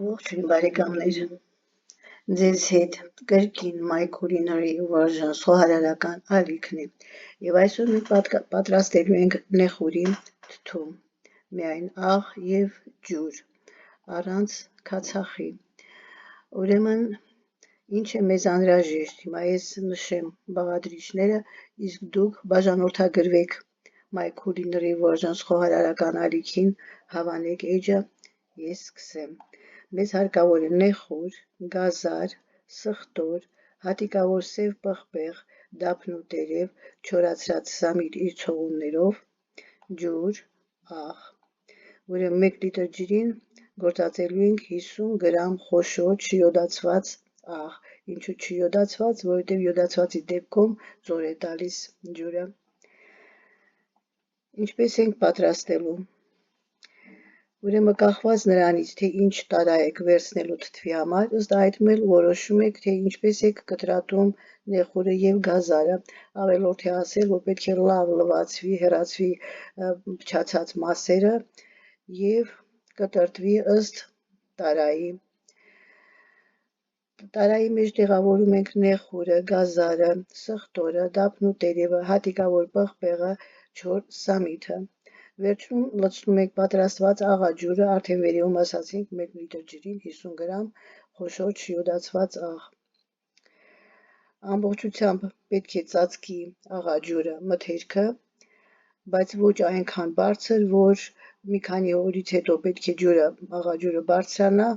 Ողջույն բարեկամներ, ձեզ հետ կրկին My Culinary Version խոհարարական ալիքն է եւ այսօր մենք պատրաստելու ենք նեխուրի թթու, միայն աղ եւ ջուր, առանց քացախի։ Ուրեմն ինչ է մեզ անհրաժեշտ, հիմա ես նշեմ բաղադրիչները, իսկ դուք բաժանորդագրվեք My Culinary Version խոհարարական ալիքին, հավանեք էջը, ես սկսեմ։ Մեզ հարկավոր է նեխուր, գազար, սխտոր, հատիկավոր սև պղպեղ, դափնու տերև, չորացրած սամիտ իր ցողուններով, ջուր, աղ։ Ուրեմն 1 լիտր ջրին գործածելու ենք 50 գրամ խոշոր չյոդացված աղ։ Ինչու չյոդացված, որովհետև յոդացվածի դեպքում ծոր է տալիս ջուրը։ Ինչպես ենք պատրաստելու։ Ուրեմն կախված նրանից, թե ինչ տարա եք վերցնելու թթվի համար, ըստ այդմ էլ որոշում եք, թե ինչպես եք կտրատում նեխուրը եւ գազարը, ավելորդ է ասել, որ պետք է լավ լվացվի, հեռացվի փչացած մասերը եւ կտրատվի ըստ տարայի։ Տարայի մեջ տեղավորում ենք նեխուրը, գազարը, սխտորը, դափնու տերևը, հատիկավոր պղպեղը, չոր սամիթը։ Վերջում լցնում ենք պատրաստված աղաջուրը, արդեն վերևում ասացինք 1 լիտր ջրին 50 գրամ խոշոր չյոդացված աղ։ Ամբողջությամբ պետք է ծածկի աղաջուրը մթերքը, բայց ոչ այնքան բարձր, որ մի քանի օրից հետո պետք է աղաջուրը բարձրանա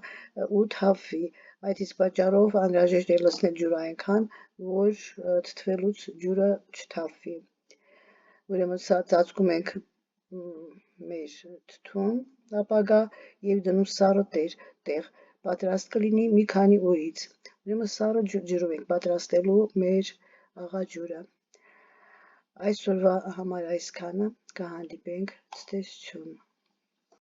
ու թափվի։ Այդ իսկ պատճառով անհրաժեշտ է լցնել ջուրը այնքան, որ թթվելուց ջուրը չթափվի։ Ուրեմն սա ծածկում ենք մեր թթուն ապագա եւ դնում սառը տեղ, պատրաստ կլինի մի քանի օրից։ Ուրեմն սառը ջրով ենք պատրաստելու մեր աղաջուրը։ Այսօրվա համար այսքանը, կհանդիպենք, ցտեսություն։